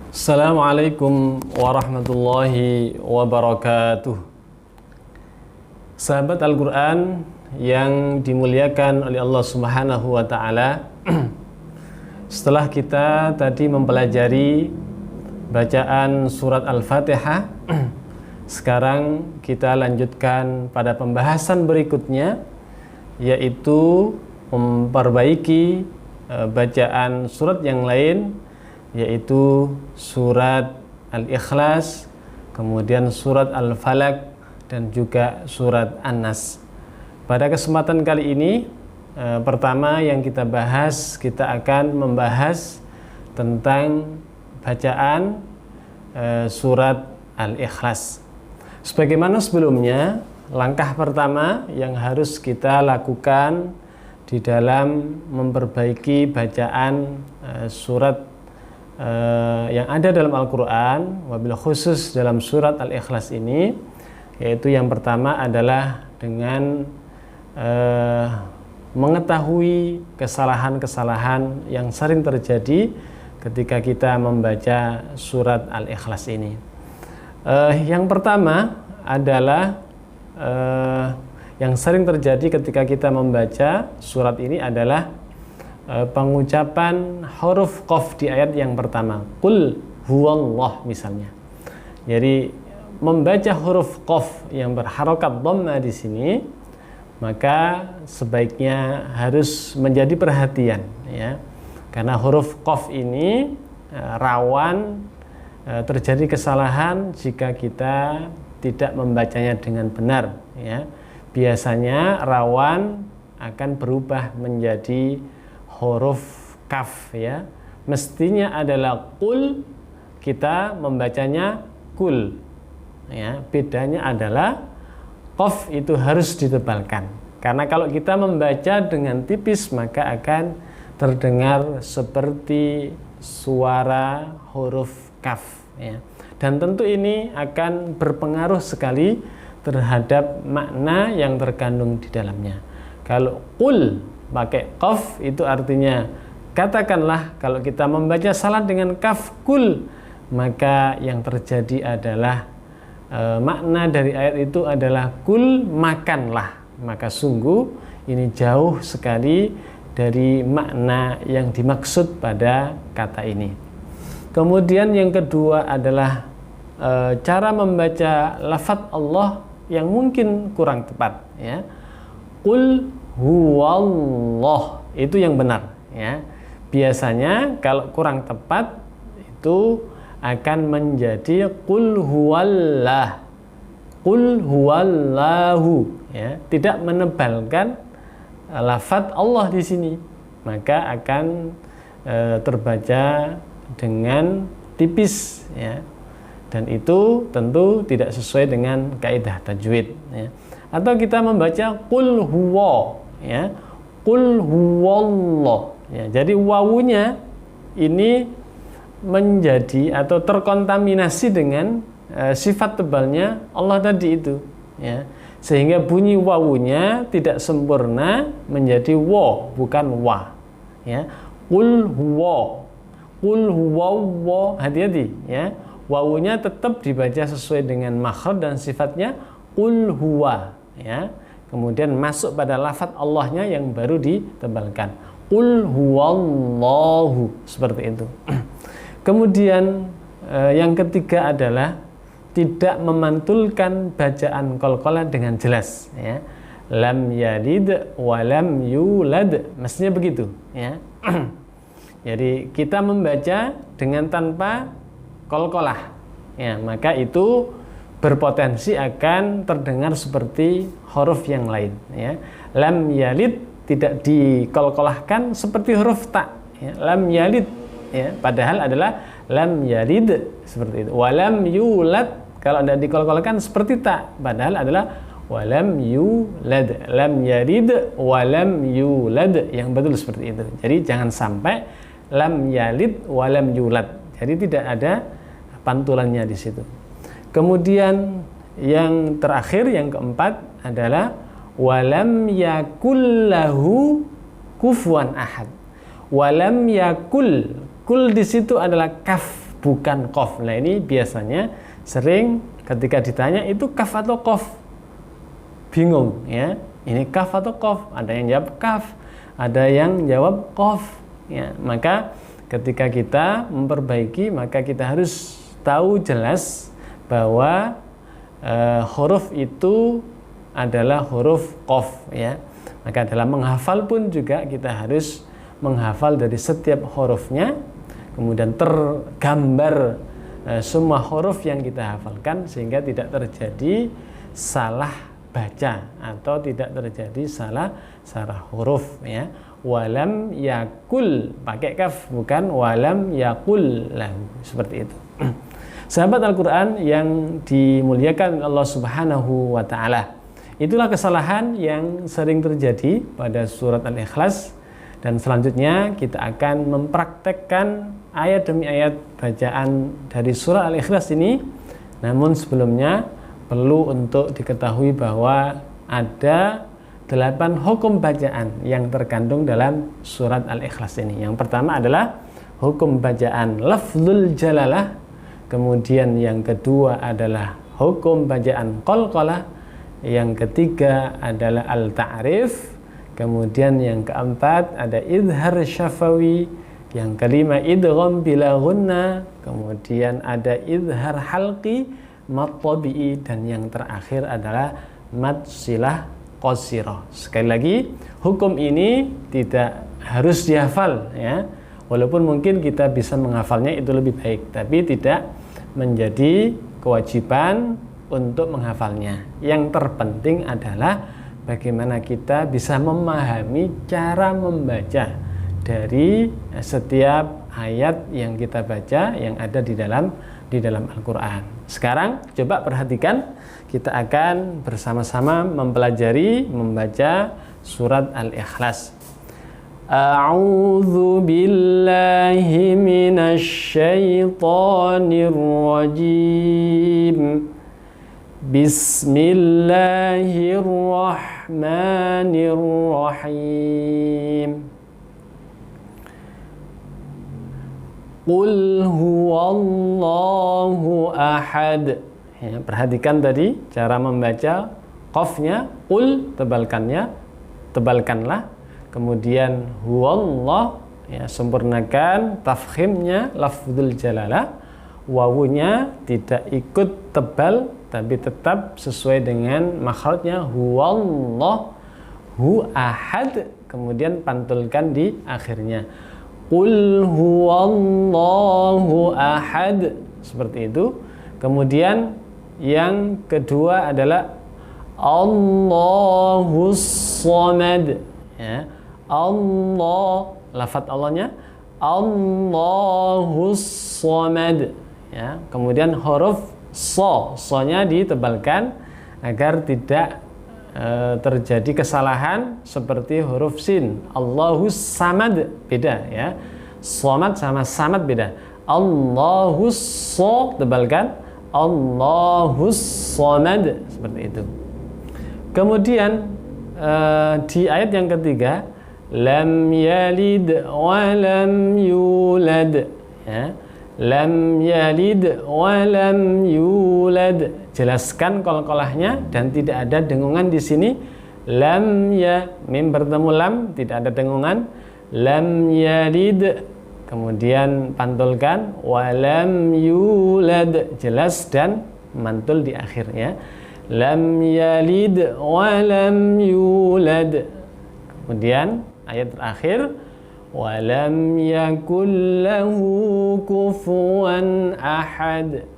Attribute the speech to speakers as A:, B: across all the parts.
A: Assalamualaikum warahmatullahi wabarakatuh. Sahabat Al-Quran yang dimuliakan oleh Allah Subhanahu wa Ta'ala, setelah kita tadi mempelajari bacaan surat Al-Fatihah, sekarang kita lanjutkan pada pembahasan berikutnya, yaitu memperbaiki bacaan surat yang lain, yaitu surat Al-Ikhlas, kemudian surat Al-Falaq, dan juga surat An-Nas. Pada kesempatan kali ini, pertama yang kita bahas, kita akan membahas tentang bacaan surat Al-Ikhlas. Sebagaimana sebelumnya, langkah pertama yang harus kita lakukan di dalam memperbaiki bacaan surat yang ada dalam Al-Quran, wabil khusus dalam surat Al-Ikhlas ini, yaitu yang pertama adalah dengan mengetahui kesalahan-kesalahan yang sering terjadi ketika kita membaca surat Al-Ikhlas ini. Yang pertama adalah yang sering terjadi ketika kita membaca surat ini adalah pengucapan huruf qaf di ayat yang pertama, qul huwallah misalnya. Jadi membaca huruf qaf yang berharokat dhamma di sini, maka sebaiknya harus menjadi perhatian, ya, karena huruf qaf ini rawan terjadi kesalahan jika kita tidak membacanya dengan benar, ya. Biasanya rawan akan berubah menjadi huruf kaf, ya. Mestinya adalah qul, kita membacanya kul, ya. Bedanya adalah qaf itu harus ditebalkan, karena kalau kita membaca dengan tipis maka akan terdengar seperti suara huruf kaf, ya. Dan tentu ini akan berpengaruh sekali terhadap makna yang terkandung di dalamnya. Kalau qul pakai qaf itu artinya, katakanlah kalau kita membaca salah dengan kaf kul, maka yang terjadi adalah makna dari ayat itu adalah kul, makanlah. Maka sungguh ini jauh sekali dari makna yang dimaksud pada kata ini. Kemudian yang kedua adalah cara membaca lafaz Allah yang mungkin kurang tepat, ya. Qul huwallah itu yang benar, ya. Biasanya kalau kurang tepat itu akan menjadi qul huwallah, qul huwallahu, ya. Tidak menebalkan lafaz Allah di sini, maka akan terbaca dengan tipis, ya. Dan itu tentu tidak sesuai dengan kaidah tajwid, ya. Atau kita membaca qul huwa, ya, qul huwallah, ya. Jadi wawunya ini menjadi atau terkontaminasi dengan sifat tebalnya Allah tadi itu, ya. Sehingga bunyi wawunya tidak sempurna menjadi wa, bukan wa, ya. Qul huwa, qul huwa, hati-hati, ya. Wawunya tetap dibaca sesuai dengan makhraj dan sifatnya qul huwa, ya. Kemudian masuk pada lafaz Allahnya yang baru ditebalkan, qul huwallahu, seperti itu. Kemudian yang ketiga adalah tidak memantulkan bacaan qalqalah dengan jelas, ya. Lam yalid wa lam yulad, mestinya begitu, ya. Jadi kita membaca dengan tanpa qalqalah, ya, maka itu berpotensi akan terdengar seperti huruf yang lain, ya. Lam yalid tidak diqalqalahkan seperti huruf ta, ya. Lam yalid, ya, padahal adalah lam yalid, seperti itu. Walam yulad, kalau tidak diqalqalahkan seperti ta, padahal adalah walam yulad. Lam yalid walam yulad, yang betul seperti itu. Jadi jangan sampai lam yalid walam yulad, jadi tidak ada pantulannya di situ. Kemudian yang terakhir, yang keempat adalah walam yakullahu kufuwan ahad. Walam yakul, kul di situ adalah kaf bukan qaf. Nah, ini biasanya sering ketika ditanya itu kaf atau qaf, bingung ya, ini kaf atau qaf, ada yang jawab kaf, ada yang jawab qaf ya. Maka ketika kita memperbaiki, maka kita harus tahu jelas bahwa huruf itu adalah huruf qaf ya. Maka dalam menghafal pun juga kita harus menghafal dari setiap hurufnya, kemudian tergambar semua huruf yang kita hafalkan sehingga tidak terjadi salah baca atau tidak terjadi salah huruf ya. Walam yakul pakai kaf, bukan walam yakul lahu, seperti itu. Sahabat Al-Quran yang dimuliakan Allah Subhanahu wa ta'ala, itulah kesalahan yang sering terjadi pada surat Al-Ikhlas. Dan selanjutnya kita akan mempraktekkan ayat demi ayat bacaan dari surah Al-Ikhlas ini. Namun sebelumnya perlu untuk diketahui bahwa ada 8 hukum bacaan yang terkandung dalam surat Al-Ikhlas ini. Yang pertama adalah hukum bacaan lafzul jalalah, kemudian yang kedua adalah hukum bacaan qalqalah, yang ketiga adalah al-ta'rif, kemudian yang keempat ada idhar syafawi, yang kelima idgham bila gunna, kemudian ada idhar halqi, mad tabi'i, dan yang terakhir adalah mad silah qasirah. Sekali lagi, hukum ini tidak harus dihafal ya. Walaupun mungkin kita bisa menghafalnya itu lebih baik, tapi tidak menjadi kewajiban untuk menghafalnya. Yang terpenting adalah bagaimana kita bisa memahami cara membaca dari setiap ayat yang kita baca yang ada di dalam Al-Quran. Sekarang coba perhatikan, kita akan bersama-sama mempelajari membaca surat Al-Ikhlas. A'udzu billahi minasy syaithanir rajim. Bismillahirrahmanirrahim. Qul huwallahu ahad. Ya, perhatikan tadi cara membaca qafnya, qul tebalkanlah. Kemudian huwallah, ya, sempurnakan tafkhimnya lafzul jalalah. Wawunya tidak ikut tebal tapi tetap sesuai dengan makhrajnya huwallahu ahad, kemudian pantulkan di akhirnya. Qul huwallahu ahad, seperti itu. Kemudian yang kedua adalah Allahus samad ya. Allah, lafaz Allahnya Allahus samad ya. Kemudian huruf so-nya ditebalkan agar tidak terjadi kesalahan seperti huruf sin. Allahus samad beda ya. Samad sama samad beda. Allahus so tebalkan, Allahus samad, seperti itu. Kemudian di ayat yang ketiga, lam yalid wa lam yulad ya. Lam yalid wa lam yulad. Jelaskan qalqalahnya dan tidak ada dengungan di sini. Lam ya, mim bertemu lam, tidak ada dengungan. Lam yalid, kemudian pantulkan wa lam yulad, jelas dan mantul di akhirnya. Lam yalid wa lam yulad. Kemudian ayat terakhir, walam yakul lahu kufuwan ahad,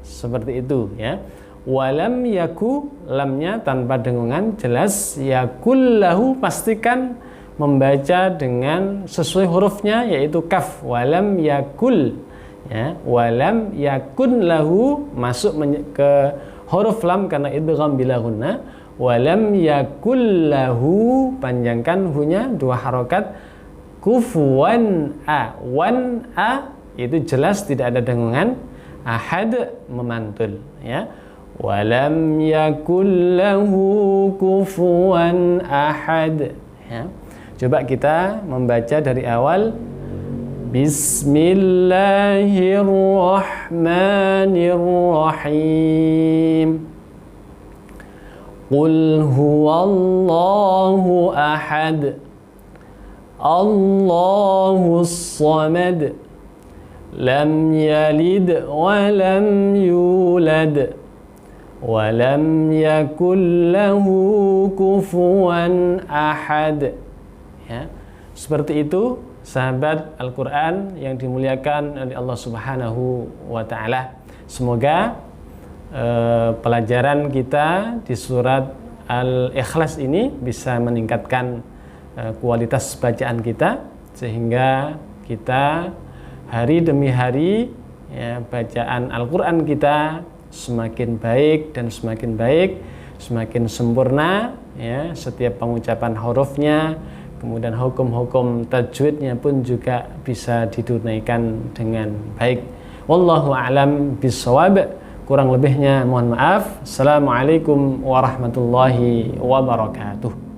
A: seperti itu ya. Walam yaku, lamnya tanpa dengungan, jelas. Yakul lahu, pastikan membaca dengan sesuai hurufnya, yaitu kaf. Walam yakul ya. Walam yakun lahu, masuk ke huruf lam karena idgham bila gunna. Walam yakul lahu, panjangkan hunya 2 harokat. Kufuwan a, wan a itu jelas tidak ada dengungan. Ahad memantul ya. Walam yakul lahu kufuwan ahad ya. Coba kita membaca dari awal. Bismillahirrahmanirrahim. Qul huwallahu ahad, Allahus samad, lam yalid wa lam yulad wa lam yakul lahu kufuwan ahad. Ya, seperti itu sahabat Al-Quran yang dimuliakan oleh Allah Subhanahu wa Ta'ala. Semoga pelajaran kita di surat Al-Ikhlas ini bisa meningkatkan kualitas bacaan kita, sehingga kita hari demi hari, ya, bacaan Al-Quran kita semakin baik dan semakin baik, semakin sempurna, ya, setiap pengucapan hurufnya, kemudian hukum-hukum tajwidnya pun juga bisa ditunaikan dengan baik. Wallahu a'lam bishawab. Kurang lebihnya mohon maaf. Assalamualaikum warahmatullahi wabarakatuh.